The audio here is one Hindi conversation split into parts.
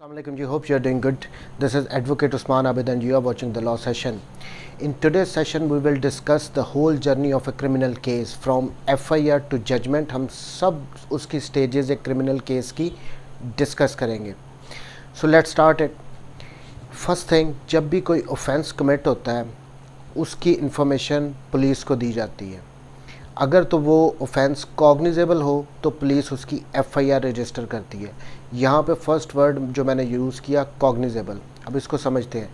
Assalamualaikum ji, hope you are doing good. This is Advocate Usman Abid and you are watching the law session. In today's session we will discuss the whole journey of a criminal case from FIR to judgment. हम सब उसकी stages एक criminal case की discuss करेंगे. So let's start it. First thing, जब भी कोई offense commit होता है उसकी information पुलिस को दी जाती है. अगर तो वो ऑफेंस कॉग्निजेबल हो तो पुलिस उसकी एफआईआर रजिस्टर करती है. यहाँ पे फर्स्ट वर्ड जो मैंने यूज़ किया कॉग्निजेबल. अब इसको समझते हैं.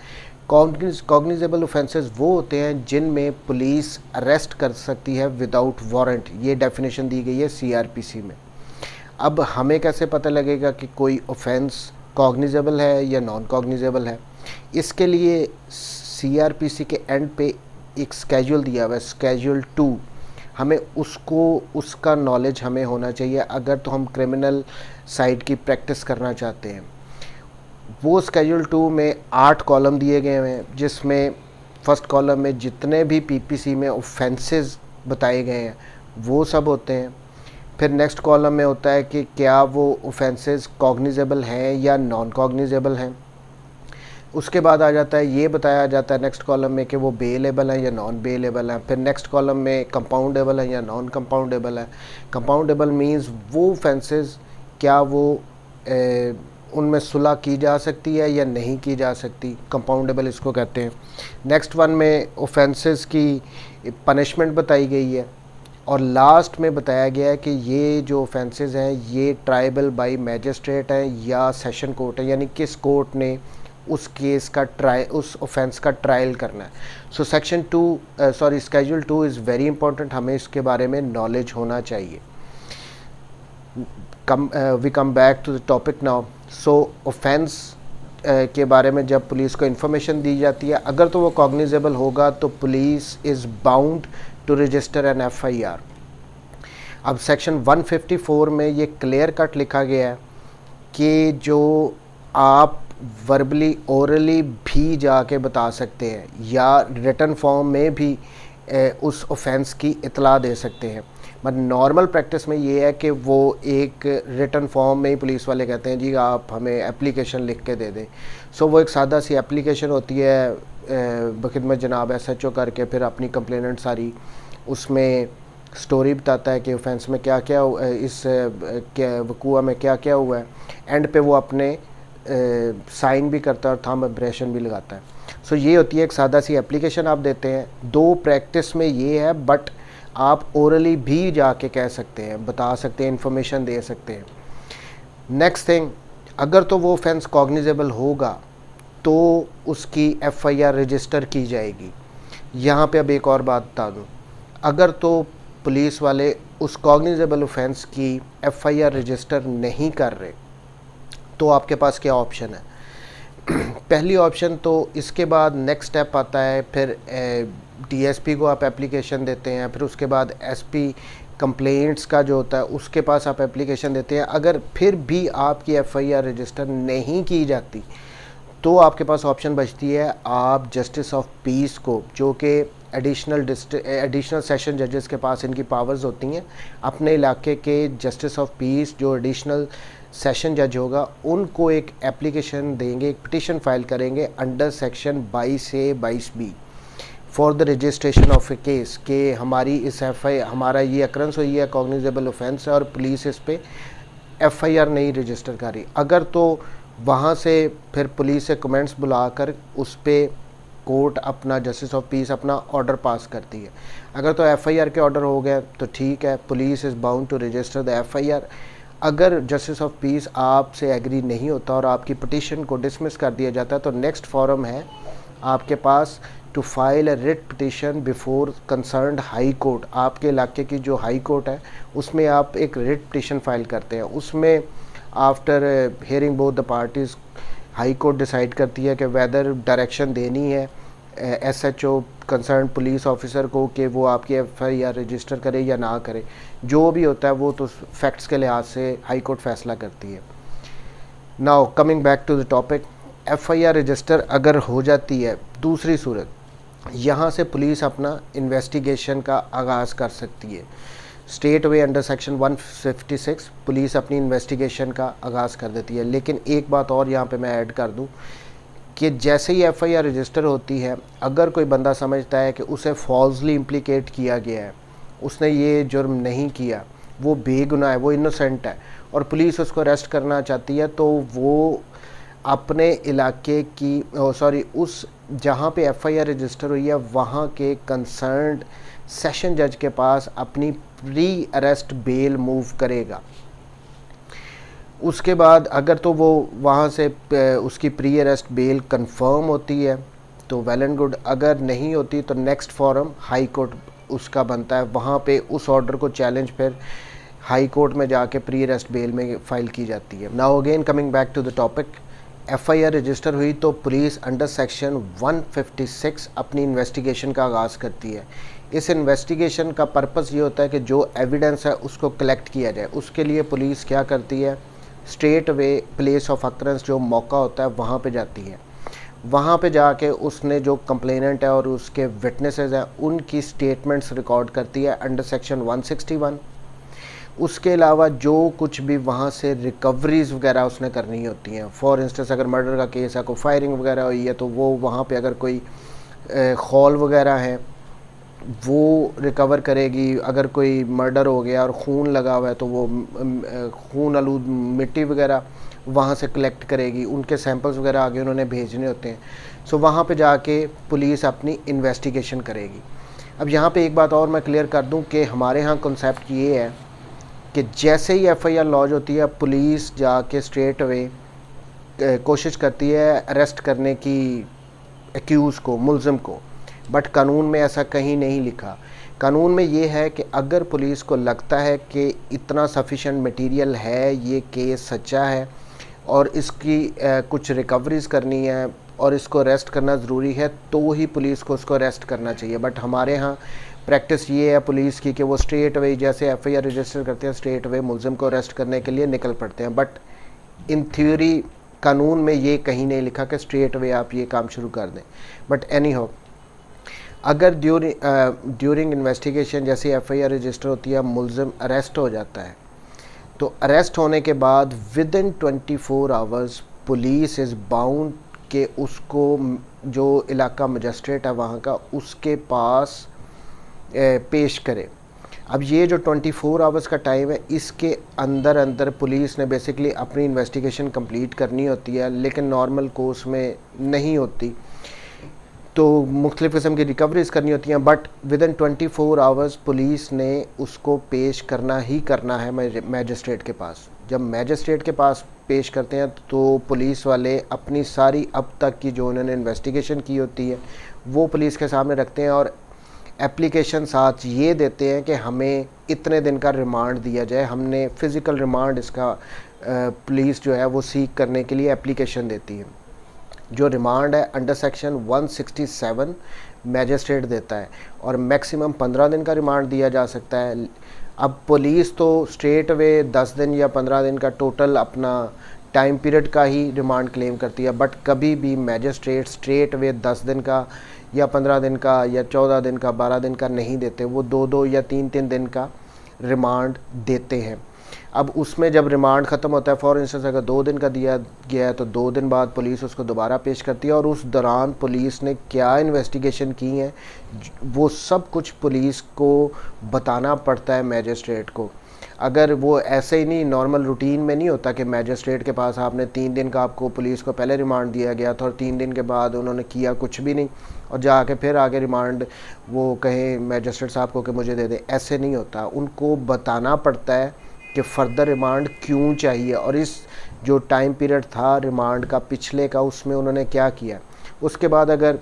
कॉग्निजेबल ऑफेंसेस वो होते हैं जिनमें पुलिस अरेस्ट कर सकती है विदाउट वारंट. ये डेफिनेशन दी गई है सीआरपीसी में. अब हमें कैसे पता लगेगा कि कोई ऑफेंस कॉग्निजेबल है या नॉन कॉग्निजेबल है? इसके लिए सीआरपीसी के एंड पे एक स्केड्यूल दिया हुआ है, स्केड्यूल 2. हमें उसका नॉलेज हमें होना चाहिए अगर तो हम क्रिमिनल साइड की प्रैक्टिस करना चाहते हैं. वो स्केड्यूल 2 में 8 कॉलम दिए गए हैं जिसमें फर्स्ट कॉलम में जितने भी पीपीसी में ऑफेंसेस बताए गए हैं वो सब होते हैं. फिर नेक्स्ट कॉलम में होता है कि क्या वो ऑफेंसेस कॉग्निजेबल हैं या नॉन कॉग्निजेबल हैं. उसके बाद आ जाता है, ये बताया जाता है नेक्स्ट कॉलम में कि वो बेलेबल हैं या नॉन बेलेबल हैं. फिर नेक्स्ट कॉलम में कंपाउंडेबल हैं या नॉन कंपाउंडेबल हैं. कंपाउंडेबल मींस वो ऑफेंसेस क्या वो उनमें सुलह की जा सकती है या नहीं की जा सकती. कंपाउंडेबल इसको कहते हैं. नेक्स्ट वन में ऑफेंसेस की पनिशमेंट बताई गई है. और लास्ट में बताया गया है कि ये जो ऑफेंसेस हैं ये ट्राइबल बाय मैजिस्ट्रेट हैं या सेशन कोर्ट है, यानी किस कोर्ट ने उस केस का उस ऑफेंस का ट्रायल करना है. So section 2 schedule 2 is very important. हमें इसके बारे में नॉलेज होना चाहिए. We come back to the topic now. So offence के बारे में जब पुलिस को इन्फॉर्मेशन दी जाती है, अगर तो वो कॉग्निजेबल होगा तो police is bound to register an FIR. अब सेक्शन 154 में ये क्लियर कट लिखा गया है कि जो आप वर्बली ओरली भी जाके बता सकते हैं या रिटन फॉर्म में भी उस ऑफेंस की इतला दे सकते हैं. बट नॉर्मल प्रैक्टिस में ये है कि वो एक रिटन फॉर्म में ही पुलिस वाले कहते हैं जी आप हमें एप्लीकेशन लिख के दे दें. सो वो एक सादा सी एप्लीकेशन होती है बखिदमत जनाब एसएचओ करके, फिर अपनी कंप्लेनेंट सारी उसमें स्टोरी बताता है कि ऑफेंस में क्या क्या इस वकूआ में क्या क्या हुआ है. एंड पे वो अपने साइन भी करता है और थंब इम्प्रेशन भी लगाता है. सो ये होती है एक सादा सी एप्लीकेशन आप देते हैं. 2 प्रैक्टिस में ये है, बट आप ओरली भी जाके कह सकते हैं, बता सकते हैं, इन्फॉर्मेशन दे सकते हैं. नेक्स्ट थिंग, अगर तो वो ऑफेंस कॉग्निजेबल होगा तो उसकी एफआईआर रजिस्टर की जाएगी. यहाँ पे अब एक और बात बता दूँ, अगर तो पुलिस वाले उस कॉग्निजेबल ऑफेंस की एफआईआर रजिस्टर नहीं कर रहे तो आपके पास क्या ऑप्शन है? पहली ऑप्शन तो इसके बाद नेक्स्ट स्टेप आता है, फिर डीएसपी को आप एप्लीकेशन देते हैं, फिर उसके बाद एसपी कंप्लेंट्स का जो होता है उसके पास आप एप्लीकेशन देते हैं. अगर फिर भी आपकी एफआईआर रजिस्टर नहीं की जाती तो आपके पास ऑप्शन बचती है, आप जस्टिस ऑफ पीस को, जो कि एडिशनल सेशन जजेस के पास इनकी पावर्स होती हैं, अपने इलाके के जस्टिस ऑफ पीस जो एडिशनल सेशन जज होगा उनको एक एप्लीकेशन देंगे, एक पिटिशन फाइल करेंगे under section 22A 22B for the registration of A case के हमारी इस हमारा ये अक्रंस हुई है, कॉग्निजेबल ऑफेंस है और पुलिस इस पे एफआईआर नहीं रजिस्टर कर रही. अगर तो वहाँ से फिर पुलिस से कमेंट्स बुलाकर उस पर कोर्ट अपना जस्टिस ऑफ पीस अपना ऑर्डर पास करती है. अगर तो एफआईआर के ऑर्डर हो गए तो ठीक है, police is bound to register the FIR. अगर जस्टिस ऑफ पीस आपसे एग्री नहीं होता और आपकी पिटीशन को डिसमिस कर दिया जाता है तो नेक्स्ट फॉरम है आपके पास to file a writ petition before concerned high court. आपके इलाके की जो हाई कोर्ट है उसमें आप एक रिट पिटीशन फाइल करते हैं. उसमें after hearing both the parties high court decide करती है कि वेदर डायरेक्शन देनी है एसएचओ कंसर्न पुलिस ऑफिसर को कि वो आपकी एफआईआर रजिस्टर करे या ना करे. जो भी होता है वो तो फैक्ट्स के लिहाज से हाई कोर्ट फैसला करती है. Now coming back to the topic, FIR register अगर हो जाती है, दूसरी सूरत यहाँ से पुलिस अपना इन्वेस्टिगेशन का आगाज़ कर सकती है. Straight away under section 156 police अपनी इन्वेस्टिगेशन का आगाज़ कर देती है। लेकिन एक बात और यहाँ पे मैं ऐड कर दूँ कि जैसे ही एफआईआर रजिस्टर होती है, अगर कोई बंदा समझता है कि उसे फॉल्सली इम्प्लीकेट किया गया है, उसने ये जुर्म नहीं किया, वो बेगुनाह है, वो इनोसेंट है और पुलिस उसको अरेस्ट करना चाहती है, तो वो अपने इलाके की उस जहाँ पे एफआईआर रजिस्टर हुई है वहाँ के कंसर्न्ड सेशन जज के पास अपनी प्री अरेस्ट बेल मूव करेगा। उसके बाद अगर तो वो वहाँ से उसकी प्री अरेस्ट बेल कंफर्म होती है तो वेल एंड गुड, अगर नहीं होती तो नेक्स्ट फॉरम हाई कोर्ट उसका बनता है। वहाँ पे उस ऑर्डर को चैलेंज फिर हाई कोर्ट में जाके प्री अरेस्ट बेल में फ़ाइल की जाती है। Now again coming back to the topic, FIR register हुई तो पुलिस अंडर सेक्शन 156 अपनी इन्वेस्टिगेशन का आगाज़ करती है। इस इन्वेस्टिगेशन का पर्पस ये होता है कि जो एविडेंस है उसको कलेक्ट किया जाए। उसके लिए पुलिस क्या करती है, straight away place of occurrence जो मौका होता है वहाँ पे जाती है। वहाँ पे जाके उसने जो कंप्लेनेंट है और उसके विटनेसेस हैं उनकी स्टेटमेंट्स रिकॉर्ड करती है अंडर सेक्शन 161। उसके अलावा जो कुछ भी वहाँ से रिकवरीज वगैरह उसने करनी होती हैं, फॉर इंस्टेंस अगर मर्डर का केस है, कोई फायरिंग वगैरह हुई है तो वो वहाँ पे अगर कोई खौल वगैरह है वो रिकवर करेगी। अगर कोई मर्डर हो गया और खून लगा हुआ है तो वो खून आलूद मिट्टी वगैरह वहाँ से कलेक्ट करेगी। उनके सैंपल्स वगैरह आगे उन्होंने भेजने होते हैं। सो वहाँ पे जाके पुलिस अपनी इन्वेस्टिगेशन करेगी। अब यहाँ पे एक बात और मैं क्लियर कर दूँ कि हमारे यहाँ कॉन्सेप्ट ये है कि जैसे ही एफआईआर लॉन्च होती है पुलिस जाके स्ट्रेट अवे कोशिश करती है अरेस्ट करने की एक्यूज़ को, मुल्ज़िम को। बट कानून में ऐसा कहीं नहीं लिखा। कानून में ये है कि अगर पुलिस को लगता है कि इतना सफिशेंट मटेरियल है, ये केस सच्चा है और इसकी कुछ रिकवरीज करनी है और इसको अरेस्ट करना ज़रूरी है, तो ही पुलिस को उसको अरेस्ट करना चाहिए। बट हमारे यहाँ प्रैक्टिस ये है पुलिस की कि वो स्ट्रेट अवे जैसे एफआईआर रजिस्टर करते हैं स्ट्रेट अवे मुल्ज़िम को अरेस्ट करने के लिए निकल पड़ते हैं। बट इन थ्योरी कानून में ये कहीं नहीं लिखा कि स्ट्रेट अवे आप ये काम शुरू कर दें। बट एनी हाउ, अगर ड्यूरिंग इन्वेस्टिगेशन जैसे एफआईआर रजिस्टर होती है मुल्ज़िम अरेस्ट हो जाता है, तो अरेस्ट होने के बाद with in 24 hours police is bound के उसको जो इलाका मजिस्ट्रेट है वहाँ का उसके पास पेश करे। अब ये जो 24 आवर्स का टाइम है इसके अंदर अंदर पुलिस ने बेसिकली अपनी इन्वेस्टिगेशन कंप्लीट करनी होती है, लेकिन नॉर्मल कोर्स में नहीं होती, तो मुख्तलिफ़ किस्म की रिकवरीज करनी होती हैं। But with in 24 hours police ने उसको पेश करना ही करना है मैजिस्ट्रेट के पास। जब मैजिस्ट्रेट के पास पेश करते हैं तो पुलिस वाले अपनी सारी अब तक की जो उन्होंने इन्वेस्टिगेशन की होती है वो पुलिस के सामने रखते हैं और एप्लीकेशन साथ ये देते हैं कि हमें इतने दिन का रिमांड दिया जाए। हमने फ़िज़िकल रिमांड इसका पुलिस जो है वो सीख करने के लिए एप्लीकेशन देती है। जो रिमांड है अंडर सेक्शन 167 मैजिस्ट्रेट देता है और मैक्सिमम 15 दिन का रिमांड दिया जा सकता है। अब पुलिस तो स्ट्रेट अवे 10 दिन या 15 दिन का टोटल अपना टाइम पीरियड का ही रिमांड क्लेम करती है, बट कभी भी मैजिस्ट्रेट स्ट्रेट अवे 10 दिन का या 15 दिन का या 14 दिन का 12 दिन का नहीं देते, वो 2-2 या 3-3 दिन का रिमांड देते हैं। अब उसमें जब रिमांड ख़त्म होता है, फॉर इंस्टेंस अगर 2 दिन का दिया गया है तो 2 दिन बाद पुलिस उसको दोबारा पेश करती है और उस दौरान पुलिस ने क्या इन्वेस्टिगेशन की है वो सब कुछ पुलिस को बताना पड़ता है मैजिस्ट्रेट को। अगर वो ऐसे ही नहीं नॉर्मल रूटीन में नहीं होता कि मैजिस्ट्रेट के पास आपने 3 दिन का आपको पुलिस को पहले रिमांड दिया गया था और 3 दिन के बाद उन्होंने किया कुछ भी नहीं और जाके फिर आगे रिमांड वो कहें मैजिस्ट्रेट साहब को कि मुझे दे दें, ऐसे नहीं होता। उनको बताना पड़ता है कि फ़र्दर रिमांड क्यों चाहिए और इस जो टाइम पीरियड था रिमांड का पिछले का उसमें उन्होंने क्या किया। उसके बाद अगर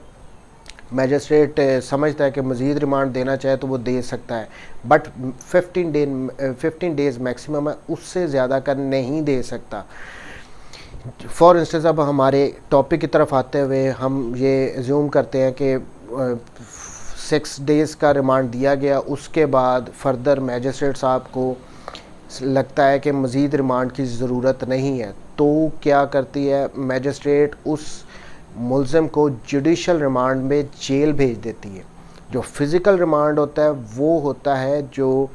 मैजिस्ट्रेट समझता है कि मज़ीद रिमांड देना चाहे तो वो दे सकता है, बट 15 डेज़ मैक्सिमम है, उससे ज़्यादा का नहीं दे सकता। फॉर इंस्टेंस अब हमारे टॉपिक की तरफ आते हुए हम ये एज्यूम करते हैं कि 6 डेज़ का रिमांड दिया गया, उसके बाद फर्दर मैजिस्ट्रेट साहब को लगता है कि मज़ीद रिमांड की ज़रूरत नहीं है, तो क्या करती है मैजिस्ट्रेट उस मुल्ज़िम को जुडिशल रिमांड में जेल भेज देती है। जो फ़िज़िकल रिमांड होता है वो होता है जो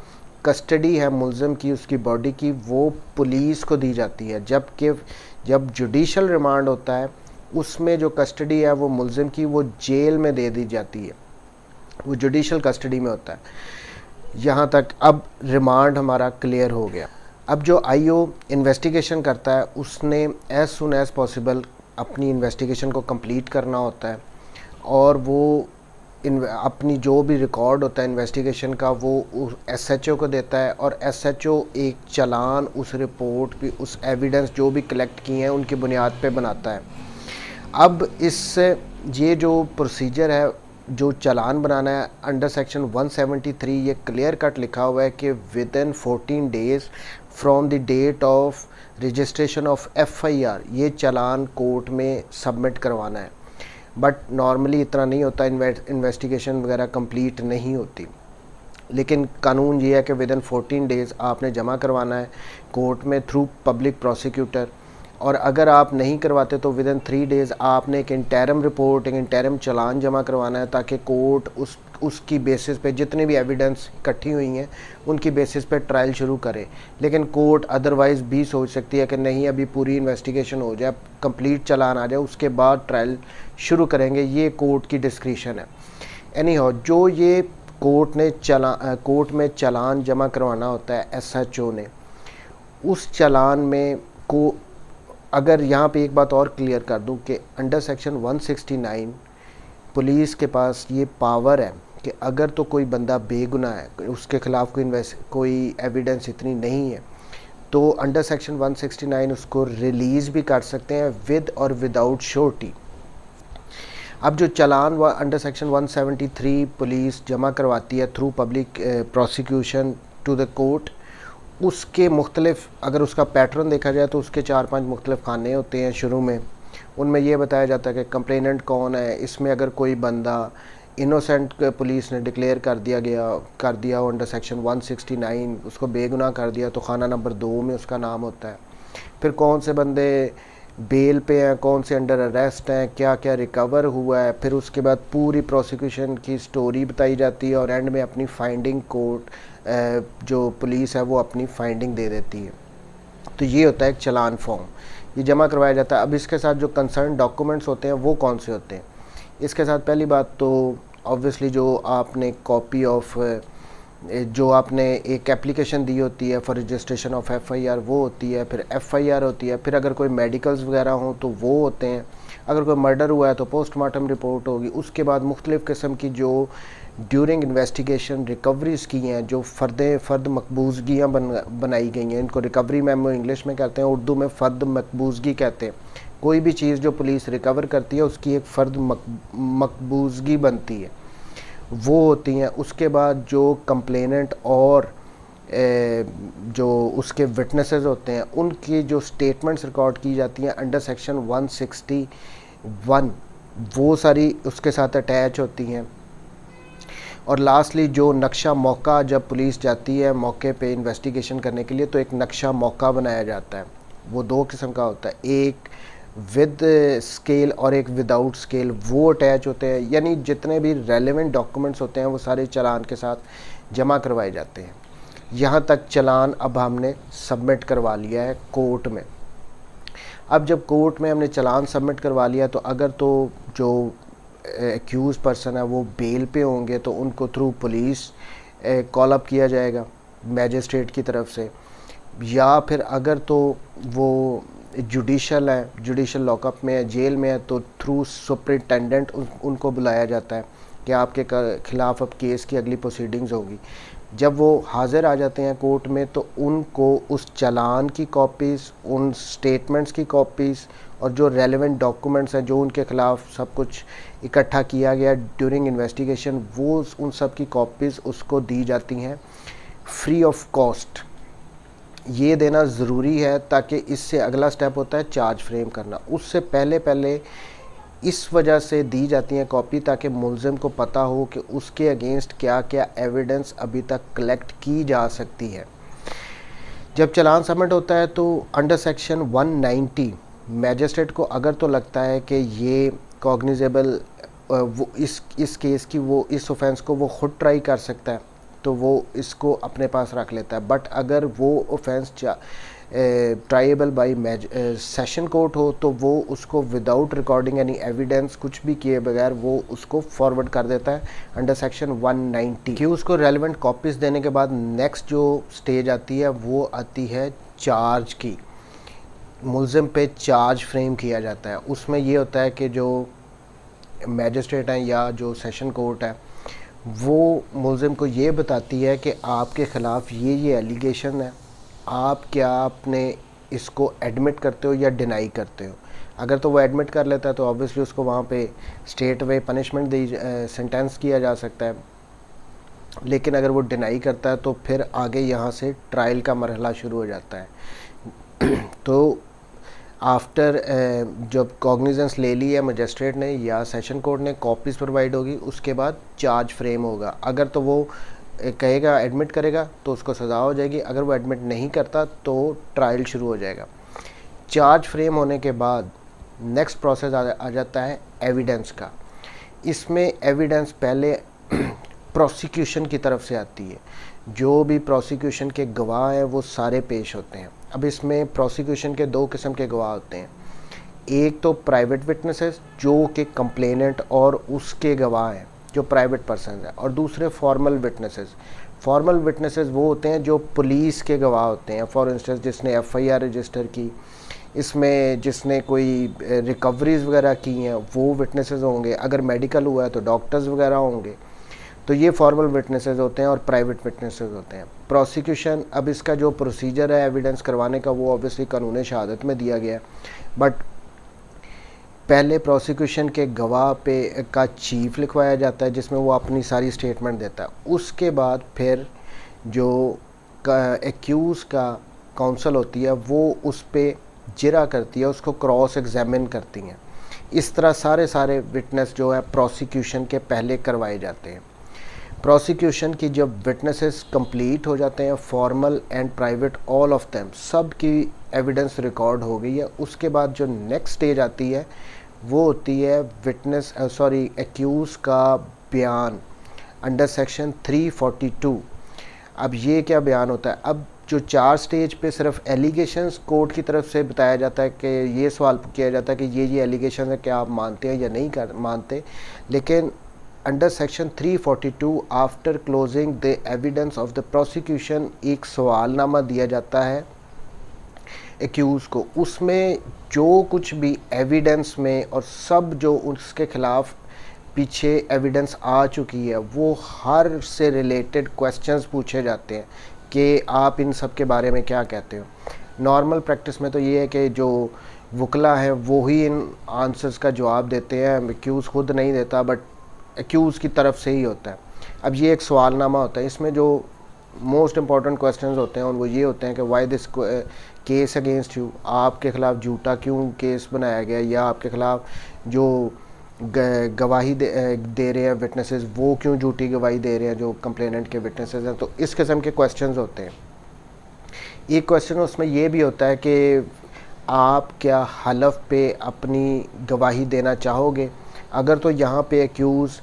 कस्टडी है मुलज़िम की, उसकी बॉडी की, वो पुलिस को दी जाती है, जबकि जब जुडिशल रिमांड होता है उसमें जो कस्टडी है वो मुलज़िम की वो जेल में दे दी जाती है, वो जुडिशल कस्टडी में होता है। यहाँ तक अब रिमांड हमारा क्लियर हो गया। अब जो आईओ इन्वेस्टिगेशन करता है उसने एज सुन एज़ पॉसिबल अपनी इन्वेस्टिगेशन को कंप्लीट करना होता है, और वो अपनी जो भी रिकॉर्ड होता है इन्वेस्टिगेशन का वो एसएचओ को देता है, और एसएचओ एक चालान उस रिपोर्ट पे, उस एविडेंस जो भी कलेक्ट किए हैं उनकी बुनियाद पे बनाता है। अब इससे ये जो प्रोसीजर है, जो चालान बनाना है अंडर सेक्शन 173, ये क्लियर कट लिखा हुआ है कि within 14 days from the date of registration of FIR ये चालान कोर्ट में सबमिट करवाना है। बट नॉर्मली इतना नहीं होता, इन्वेस्टिगेशन वगैरह कंप्लीट नहीं होती, लेकिन कानून ये है कि विद इन 14 डेज़ आपने जमा करवाना है कोर्ट में थ्रू पब्लिक प्रोसिक्यूटर, और अगर आप नहीं करवाते तो विद इन 3 डेज़ आपने एक इंटरम रिपोर्ट, एक इंटरम चालान जमा करवाना है, ताकि कोर्ट उसकी बेसिस पे जितनी भी एविडेंस इकट्ठी हुई हैं उनकी बेसिस पे ट्रायल शुरू करे। लेकिन कोर्ट अदरवाइज़ भी सोच सकती है कि नहीं, अभी पूरी इन्वेस्टिगेशन हो जाए, कंप्लीट चालान आ जाए, उसके बाद ट्रायल शुरू करेंगे, ये कोर्ट की डिस्क्रिशन है। एनी हाउ, जो ये कोर्ट में चालान जमा करवाना होता है एसएचओ ने, उस चालान में को अगर यहाँ पे एक बात और क्लियर कर दूँ कि अंडर सेक्शन 169 पुलिस के पास ये पावर है कि अगर तो कोई बंदा बेगुनाह है, उसके ख़िलाफ़ कोई एविडेंस इतनी नहीं है, तो अंडर सेक्शन 169 उसको रिलीज़ भी कर सकते हैं विद और विदाउट श्योरिटी। अब जो चालान अंडर सेक्शन 173 पुलिस जमा करवाती है through public prosecution to the court, उसके मुख्तलिफ, अगर उसका पैटर्न देखा जाए तो उसके 4-5 मुख्तलिफ खाने होते हैं। शुरू में उनमें यह बताया जाता है कि कंप्लेनेंट कौन है, इसमें अगर कोई बंदा इनोसेंट पुलिस ने डिक्लेयर कर दिया हो अंडर सेक्शन 169, उसको बेगुनाह कर दिया, तो खाना नंबर 2 में उसका नाम होता है। फिर कौन से बंदे बेल पे हैं, कौन से अंडर अरेस्ट हैं, क्या क्या रिकवर हुआ है, फिर उसके बाद पूरी प्रोसिक्यूशन की स्टोरी बताई जाती है, और एंड में अपनी फाइंडिंग कोर्ट जो पुलिस है वो अपनी फाइंडिंग दे देती है। तो ये होता है एक चालान फॉर्म, ये जमा करवाया जाता है। अब इसके साथ जो कंसर्न डॉक्यूमेंट्स होते हैं वो कौन से होते हैं? इसके साथ पहली बात तो ऑब्वियसली जो आपने कॉपी ऑफ जो आपने एक एप्लीकेशन दी होती है फॉर रजिस्ट्रेशन ऑफ एफआईआर वो होती है, फिर एफआईआर होती है, फिर अगर कोई मेडिकल्स वगैरह हों तो वो होते हैं, अगर कोई मर्डर हुआ है तो पोस्टमार्टम रिपोर्ट होगी। उसके बाद मुख्तलिफ़ किस्म की जो ड्यूरिंग इन्वेस्टिगेशन रिकवरीज़ की हैं, जो फ़र्द मकबूजगियाँ बनाई गई हैं, इनको रिकवरी मेमो इंग्लिश में कहते हैं, उर्दू में फ़र्द मकबूजगी कहते हैं। कोई भी चीज़ जो पुलिस रिकवर करती है उसकी एक फ़र्द मकबूजगी बनती है, वो होती हैं। उसके बाद जो कंप्लेनेंट और जो उसके विटनेसेस होते हैं उनकी जो स्टेटमेंट्स रिकॉर्ड की जाती हैं अंडर सेक्शन 161, वो सारी उसके साथ अटैच होती हैं। और लास्टली जो नक्शा मौका, जब पुलिस जाती है मौके पे इन्वेस्टिगेशन करने के लिए तो एक नक्शा मौका बनाया जाता है, वो 2 किस्म का होता है, एक विद स्केल और एक विदाउट स्केल, वो अटैच होते हैं। यानी जितने भी रेलेवेंट डॉक्यूमेंट्स होते हैं वो सारे चालान के साथ जमा करवाए जाते हैं। यहाँ तक चालान अब हमने सबमिट करवा लिया है कोर्ट में। अब जब कोर्ट में हमने चालान सबमिट करवा लिया तो अगर तो जो एक्यूज़ पर्सन है वो बेल पे होंगे तो उनको थ्रू पुलिस कॉल अप किया जाएगा मैजिस्ट्रेट की तरफ से, या फिर अगर तो वो जुडिशल है, जुडिशल लॉकअप में है, जेल में है, तो थ्रू सुपरिटेंडेंट उनको बुलाया जाता है कि आपके ख़िलाफ़ अब केस की अगली प्रोसीडिंग्स होगी। जब वो हाज़िर आ जाते हैं कोर्ट में तो उनको उस चालान की कॉपीज़, उन स्टेटमेंट्स की कॉपीज़ और जो रेलेवेंट डॉक्यूमेंट्स हैं जो उनके ख़िलाफ़ सब कुछ इकट्ठा किया गया ड्यूरिंग इन्वेस्टिगेशन, वो उन सब की कॉपीज़ उसको दी जाती हैं फ्री ऑफ कॉस्ट। ये देना ज़रूरी है ताकि इससे अगला स्टेप होता है चार्ज फ्रेम करना। उससे पहले इस वजह से दी जाती हैं कॉपी ताकि मुलज़िम को पता हो कि उसके अगेंस्ट क्या क्या एविडेंस अभी तक कलेक्ट की जा सकती है। जब चालान सबमिट होता है तो अंडर सेक्शन 190 मैजिस्ट्रेट को अगर तो लगता है कि ये कॉग्निजेबल, वो इस केस की वो इस ऑफेंस को वो खुद ट्राई कर सकता है तो वो इसको अपने पास रख लेता है। बट अगर वो offence tribal by session court हो तो वो उसको विदाउट रिकॉर्डिंग एनी एविडेंस, कुछ भी किए बगैर वो उसको फॉरवर्ड कर देता है अंडर सेक्शन 190। कि उसको रेलिवेंट कॉपीज़ देने के बाद नेक्स्ट जो स्टेज आती है वो आती है चार्ज की। मुलजिम पे चार्ज फ्रेम किया जाता है। उसमें ये होता है कि जो मैजिस्ट्रेट हैं या जो सेशन कोर्ट है वो मुलजिम को ये बताती है कि आपके ख़िलाफ़ ये एलिगेशन है, आप क्या आपने इसको एडमिट करते हो या डिनाई करते हो। अगर तो वो एडमिट कर लेता है तो ऑब्वियसली उसको वहाँ पे स्ट्रेट वे पनिशमेंट दी, सेंटेंस किया जा सकता है। लेकिन अगर वो डिनाई करता है तो फिर आगे यहाँ से ट्रायल का मरहला शुरू हो जाता है। तो आफ्टर जब कॉग्निजेंस ले ली है मजिस्ट्रेट ने या सेशन कोर्ट ने, कॉपीज़ प्रोवाइड होगी, उसके बाद चार्ज फ्रेम होगा। अगर तो वो कहेगा एडमिट करेगा तो उसको सज़ा हो जाएगी, अगर वो एडमिट नहीं करता तो ट्रायल शुरू हो जाएगा। चार्ज फ्रेम होने के बाद नेक्स्ट प्रोसेस आ जाता है एविडेंस का। इसमें एविडेंस पहले प्रोसिक्यूशन की तरफ से आती है। जो भी प्रोसिक्यूशन के गवाह हैं वो सारे पेश होते हैं। अब इसमें प्रोसिक्यूशन के दो किस्म के गवाह होते हैं। एक तो प्राइवेट विटनेसेस जो कि कंप्लेनेंट और उसके गवाह हैं जो प्राइवेट पर्सन है, और दूसरे फॉर्मल विटनेसेस। फॉर्मल विटनेसेस वो होते हैं जो पुलिस के गवाह होते हैं। फॉर इंस्टेंस जिसने एफआईआर रजिस्टर की, इसमें जिसने कोई रिकवरीज वगैरह की हैं वो विटनेसेस होंगे। अगर मेडिकल हुआ है तो डॉक्टर्स वगैरह होंगे। तो ये फॉर्मल विटनेसेस होते हैं और प्राइवेट विटनेसेस होते हैं। प्रोसिक्यूशन, अब इसका जो प्रोसीजर है एविडेंस करवाने का वो ऑब्वियसली कानून शहादत में दिया गया है। बट पहले प्रोसिक्यूशन के गवाह पे का चीफ लिखवाया जाता है जिसमें वो अपनी सारी स्टेटमेंट देता है। उसके बाद फिर जो एक्यूज़ का काउंसिल होती है वो उस पर जिरा करती है, उसको क्रॉस एग्जामिन करती हैं। इस तरह सारे विटनेस जो है प्रोसिक्यूशन के पहले करवाए जाते हैं। प्रोसिक्यूशन की जब विटनेसेस कंप्लीट हो जाते हैं, formal and private all of them, सब की एविडेंस रिकॉर्ड हो गई है, उसके बाद जो नेक्स्ट स्टेज आती है वो होती है एक्यूज़ का बयान अंडर सेक्शन 342। अब ये क्या बयान होता है? अब जो 4 स्टेज पे सिर्फ एलिगेशंस कोर्ट की तरफ से बताया जाता है कि ये सवाल किया जाता है कि ये एलिगेशन है, क्या आप मानते हैं या नहीं मानते। लेकिन under section 342 after closing the evidence of the prosecution एक सवालनामा दिया जाता है एक्यूज़ को। उसमें जो कुछ भी एविडेंस में और सब जो उसके ख़िलाफ़ पीछे एविडेंस आ चुकी है वो हर से रिलेटेड क्वेश्चंस पूछे जाते हैं कि आप इन सब के बारे में क्या कहते हो। नॉर्मल प्रैक्टिस में तो ये है कि जो वकला हैं वो ही इन आंसर्स का जवाब देते हैं, एक्यूज़ खुद नहीं देता, बट एक्यूज़ की तरफ से ही होता है। अब ये एक सवालनामा होता है। इसमें जो मोस्ट इम्पॉर्टेंट क्वेश्चंस होते हैं वो ये होते हैं कि why this case against you, आपके ख़िलाफ़ झूठा क्यों केस बनाया गया, या आपके ख़िलाफ़ जो गवाही दे रहे हैं विटनेसेस वो क्यों झूठी गवाही दे रहे हैं जो कंप्लेनेंट के विटनेसेस हैं। तो इस किस्म के क्वेश्चंस होते हैं। एक क्वेश्चन उसमें ये भी होता है कि आप क्या हलफ पे अपनी गवाही देना चाहोगे। अगर तो यहाँ पे एक्यूज़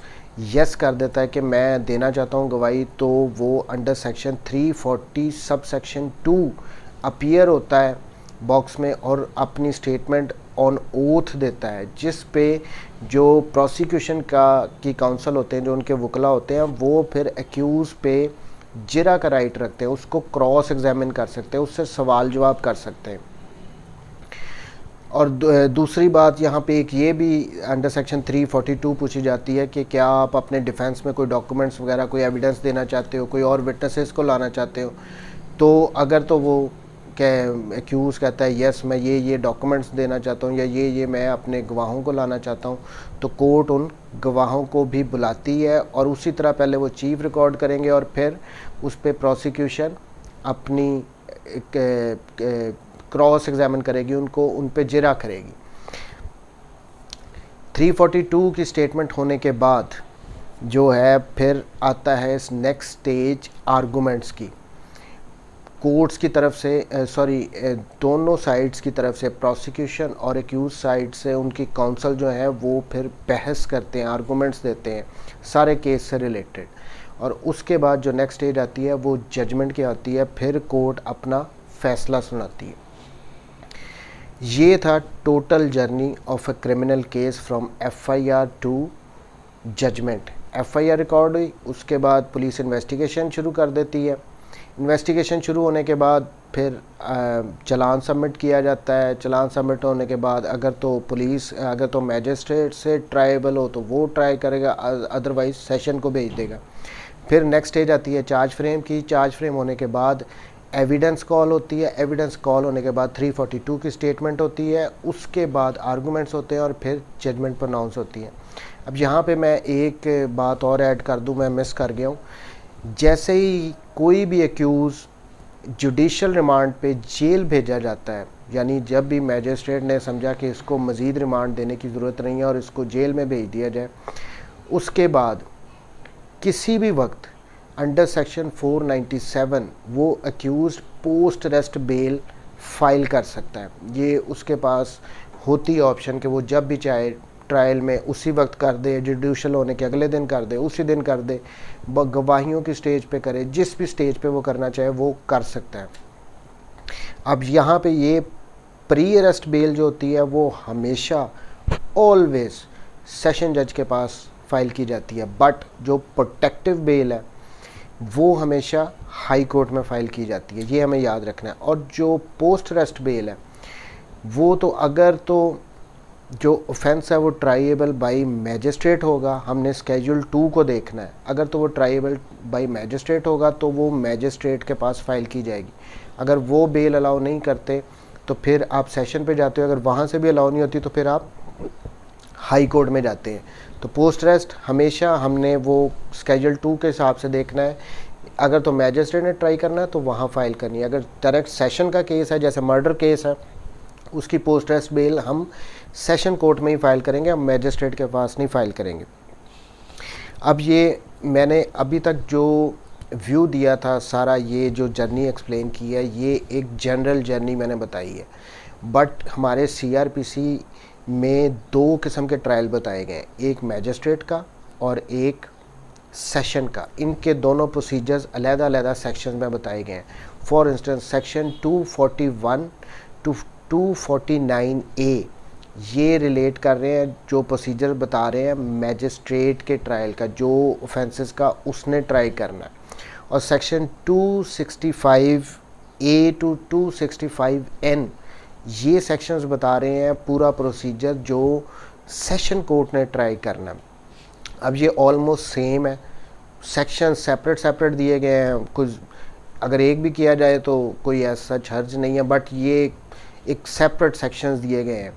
यस कर देता है कि मैं देना चाहता हूँ गवाही, तो वो under section 340 sub section 2 appear होता है बॉक्स में और अपनी स्टेटमेंट ऑन ओथ देता है, जिस पे जो प्रोसिक्यूशन की काउंसिल होते हैं, जो उनके वकला होते हैं, वो फिर एक्यूज़ पे जिरा का राइट रखते हैं, उसको क्रॉस एग्जामिन कर सकते हैं, उससे सवाल जवाब कर सकते हैं। और दूसरी बात यहाँ पे एक ये भी अंडर सेक्शन 342 पूछी जाती है कि क्या आप अपने डिफेंस में कोई डॉक्यूमेंट्स वगैरह कोई एविडेंस देना चाहते हो, कोई और विटनेसेस को लाना चाहते हो। तो अगर तो वो एक्यूज़ कहता है यस मैं ये डॉक्यूमेंट्स देना चाहता हूँ या ये मैं अपने गवाहों को लाना चाहता हूँ, तो कोर्ट उन गवाहों को भी बुलाती है और उसी तरह पहले वो चीफ रिकॉर्ड करेंगे और फिर उस पर प्रोसिक्यूशन अपनी क्रॉस एग्जामिन करेगी, उनको उन पे जिरा करेगी। 342 की स्टेटमेंट होने के बाद जो है फिर आता है इस नेक्स्ट स्टेज आर्गूमेंट्स की। कोर्ट्स की तरफ से दोनों साइड्स की तरफ से, प्रोसिक्यूशन और एक्यूज साइड से, उनकी काउंसिल जो है वो फिर बहस करते हैं, आर्गूमेंट्स देते हैं सारे केस से रिलेटेड। और उसके बाद जो नेक्स्ट स्टेज आती है वो जजमेंट की आती है, फिर कोर्ट अपना फैसला सुनाती है। ये था total journey of a criminal case from FIR to judgment. FIR record हुई, उसके बाद पुलिस इन्वेस्टिगेशन शुरू कर देती है। इन्वेस्टिगेशन शुरू होने के बाद फिर चालान सबमिट किया जाता है। चालान सबमिट होने के बाद अगर तो मैजिस्ट्रेट से ट्रायबल हो तो वो ट्राई करेगा, अदरवाइज सेशन को भेज देगा। फिर नेक्स्ट स्टेज आती है चार्ज फ्रेम की। चार्ज फ्रेम होने के बाद एविडेंस कॉल होती है। एविडेंस कॉल होने के बाद 342 की स्टेटमेंट होती है। उसके बाद आर्गूमेंट्स होते हैं और फिर जजमेंट प्रोनाउंस होती है। अब यहाँ पे मैं एक बात और ऐड कर दूँ, मैं मिस कर गया हूँ। जैसे ही कोई भी एक्यूज़ जुडिशल रिमांड पे जेल भेजा जाता है, यानी जब भी मैजिस्ट्रेट ने समझा कि इसको मज़ीद रिमांड देने की ज़रूरत नहीं है और इसको जेल में भेज दिया जाए, उसके बाद किसी भी वक्त अंडर सेक्शन 497 वो accuse post arrest bell file कर सकता है। ये उसके पास होती है ऑप्शन कि वो जब भी चाहे ट्रायल में उसी वक्त कर दे, जुडिशल होने के अगले दिन कर दे, उसी दिन कर दे, गवाहियों की स्टेज पे करे, जिस भी स्टेज पे वो करना चाहे वो कर सकता है। अब यहाँ पे ये प्री अरेस्ट बेल जो होती है वो हमेशा ऑलवेज सेशन जज के पास फाइल की जाती है, बट जो प्रोटेक्टिव बेल है वो हमेशा हाई कोर्ट में फ़ाइल की जाती है, ये हमें याद रखना है। और जो पोस्ट अरेस्ट बेल है वो तो अगर तो जो ऑफेंस है वो ट्राइएबल बाय मैजिस्ट्रेट होगा, हमने स्केड्यूल 2 को देखना है। अगर तो वो ट्राइएबल बाय मैजिस्ट्रेट होगा तो वो मैजिस्ट्रेट के पास फाइल की जाएगी। अगर वो बेल अलाउ नहीं करते तो फिर आप सेशन पे जाते हो, अगर वहाँ से भी अलाउ नहीं होती तो फिर आप हाई कोर्ट में जाते हैं। तो पोस्ट अरेस्ट हमेशा हमने वो स्केड्यूल 2 के हिसाब से देखना है। अगर तो मैजिस्ट्रेट ने ट्राई करना है तो वहाँ फाइल करनी है। अगर डायरेक्ट सेशन का केस है, जैसे मर्डर केस है, उसकी पोस्ट अरेस्ट बेल हम सेशन कोर्ट में ही फ़ाइल करेंगे, हम मैजिस्ट्रेट के पास नहीं फ़ाइल करेंगे। अब ये मैंने अभी तक जो व्यू दिया था, सारा ये जो जर्नी एक्सप्लेन की है, ये एक जनरल जर्नी मैंने बताई है। बट हमारे सीआरपीसी में 2 किस्म के ट्रायल बताए गए, एक मैजिस्ट्रेट का और एक सेशन का। इनके दोनों प्रोसीजर्स अलग-अलग सेक्शन में बताए गए हैं। For instance section 241 to 249A ये रिलेट कर रहे हैं, जो प्रोसीजर बता रहे हैं मैजिस्ट्रेट के ट्रायल का, जो ऑफेंसेस का उसने ट्राई करना है। और सेक्शन 265A टू 265N ये सेक्शंस बता रहे हैं पूरा प्रोसीजर जो सेशन कोर्ट ने ट्राई करना है। अब ये ऑलमोस्ट सेम है, सेक्शन सेपरेट दिए गए हैं, कुछ अगर एक भी किया जाए तो कोई ऐसा हर्ज नहीं है, बट ये एक सेपरेट सेक्शंस दिए गए हैं,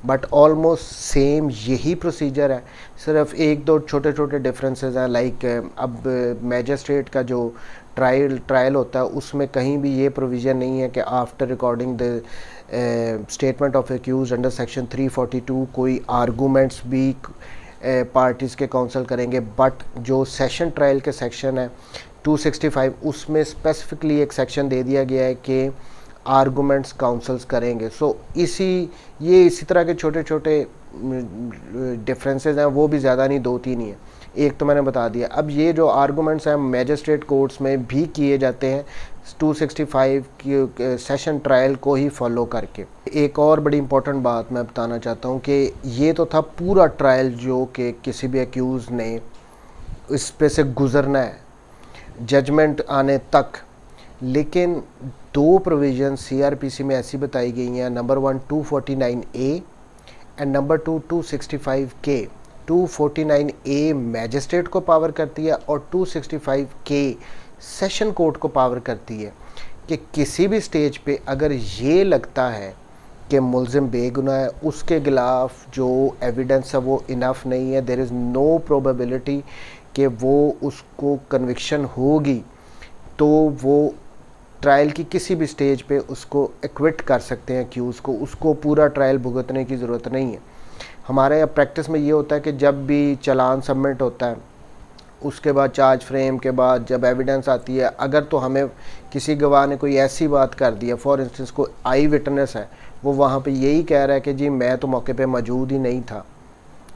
बट ऑलमोस्ट सेम यही प्रोसीजर है। सिर्फ 1-2 छोटे डिफरेंसेस हैं। लाइक अब मैजिस्ट्रेट का जो ट्रायल होता है उसमें कहीं भी ये प्रोविज़न नहीं है कि after recording the statement of accused under section 342 कोई आर्गूमेंट्स भी पार्टीज़ के काउंसिल करेंगे। बट जो सेशन ट्रायल के सेक्शन है 265 उसमें स्पेसिफिकली एक सेक्शन दे दिया गया है कि आर्गूमेंट्स काउंसल्स करेंगे। सो इसी तरह के छोटे डिफरेंसेस हैं, वो भी ज़्यादा नहीं, 2-3 ही हैं। एक तो मैंने बता दिया। अब ये जो आर्गूमेंट्स हैं मैजिस्ट्रेट कोर्ट्स में भी किए जाते हैं 265 की सेशन ट्रायल को ही फॉलो करके। एक और बड़ी इंपॉर्टेंट बात मैं बताना चाहता हूँ कि ये तो था पूरा ट्रायल जो कि किसी भी एक्यूज़ ने इस पे से गुज़रना है जजमेंट आने तक, लेकिन 2 प्रोविज़न सीआरपीसी में ऐसी बताई गई हैं। Number 1 249A and number 2 265K। 249A magistrate को पावर करती है और 265K सेशन कोर्ट को पावर करती है कि किसी भी स्टेज पे अगर ये लगता है कि मुल्ज़िम बेगुनाह है, उसके ख़िलाफ़ जो एविडेंस है वो इनफ नहीं है, देयर इज़ नो प्रोबेबिलिटी कि वो उसको कन्विक्शन होगी, तो वो ट्रायल की किसी भी स्टेज पे उसको एक्विट कर सकते हैं एक्यूज़ को, उसको पूरा ट्रायल भुगतने की ज़रूरत नहीं है। हमारे यहाँ प्रैक्टिस में ये होता है कि जब भी चालान सबमिट होता है उसके बाद चार्ज फ्रेम के बाद जब एविडेंस आती है, अगर तो हमें किसी गवाह ने कोई ऐसी बात कर दी है, फॉर इंस्टेंस कोई आई विटनेस है, वो वहाँ पे यही कह रहा है कि जी मैं तो मौके पे मौजूद ही नहीं था,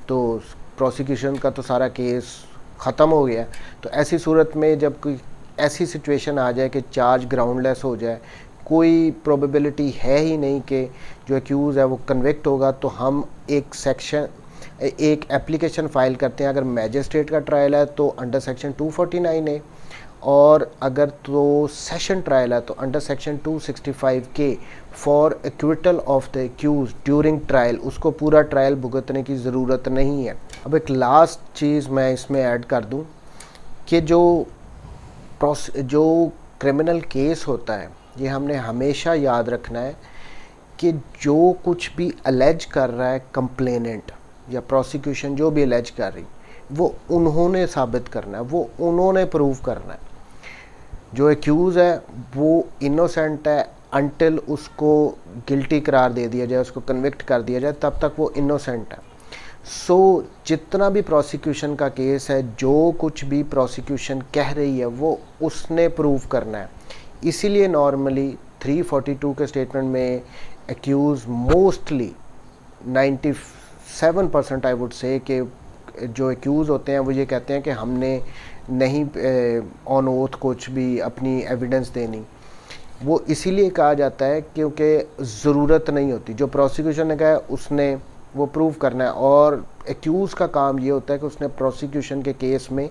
तो प्रोसिक्यूशन का तो सारा केस ख़त्म हो गया। तो ऐसी सूरत में जब कोई ऐसी सिचुएशन आ जाए कि चार्ज ग्राउंडलेस हो जाए, कोई प्रोबेबिलिटी है ही नहीं कि जो एक्यूज़ है वो कन्विक्ट होगा, तो हम एक एप्लीकेशन फ़ाइल करते हैं। अगर मैजिस्ट्रेट का ट्रायल है तो अंडर सेक्शन 249 है, और अगर तो सेशन ट्रायल है तो अंडर सेक्शन 265 के for acquittal of the accused during trial. उसको पूरा ट्रायल भुगतने की ज़रूरत नहीं है। अब एक लास्ट चीज़ मैं इसमें ऐड कर दूं कि जो क्रिमिनल केस होता है, ये हमने हमेशा याद रखना है कि जो कुछ भी अलेज कर रहा है कंप्लेनेंट या प्रोसिक्यूशन, जो भी अलेज कर रही, वो उन्होंने साबित करना है, वो उन्होंने प्रूव करना है। जो एक्यूज़ है वो इनोसेंट है अनटिल उसको गिल्टी करार दे दिया जाए, उसको कन्विक्ट कर दिया जाए, तब तक वो इनोसेंट है। सो जितना भी प्रोसिक्यूशन का केस है, जो कुछ भी प्रोसिक्यूशन कह रही है वो उसने प्रूव करना है। इसीलिए नॉर्मली 342 के स्टेटमेंट में accuse mostly 97% I would say कि जो एक्यूज़ होते हैं वो ये कहते हैं कि हमने नहीं ऑन ओथ कुछ भी अपनी एविडेंस देनी। वो इसीलिए कहा जाता है क्योंकि ज़रूरत नहीं होती। जो प्रोसिक्यूशन ने कहा है उसने वो प्रूव करना है, और एक्यूज़ का काम ये होता है कि उसने प्रोसिक्यूशन के केस में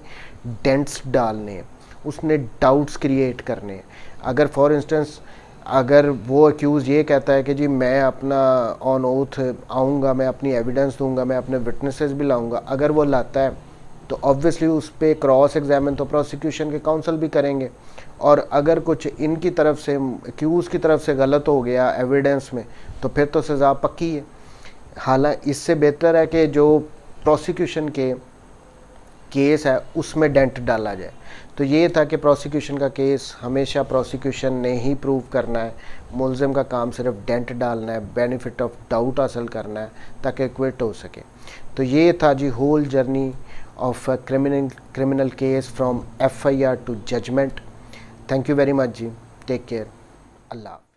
डेंट्स डालने हैं, उसने डाउट्स क्रिएट करने हैं। अगर फॉर इंस्टेंस अगर वो एक्यूज़ ये कहता है कि जी मैं अपना ऑन ओथ आऊँगा, मैं अपनी एविडेंस दूंगा, मैं अपने विटनेसेस भी लाऊंगा, अगर वो लाता है तो ऑब्वियसली उस पर क्रॉस एग्जामिन तो प्रोसिक्यूशन के काउंसिल भी करेंगे। और अगर कुछ इनकी तरफ से, एक्यूज़ की तरफ से गलत हो गया एविडेंस में, तो फिर तो सज़ा पक्की है। हालांकि इससे बेहतर है कि जो प्रोसिक्यूशन के केस है उसमें डेंट डाला जाए। तो ये था कि प्रोसिक्यूशन का केस हमेशा प्रोसिक्यूशन ने ही प्रूव करना है, मुल्ज़िम का काम सिर्फ डेंट डालना है, बेनिफिट ऑफ डाउट हासिल करना है ताकि क्विट हो सके। तो ये था जी whole journey of criminal case from FIR to judgment. Thank you very much जी, टेक केयर, अल्लाह।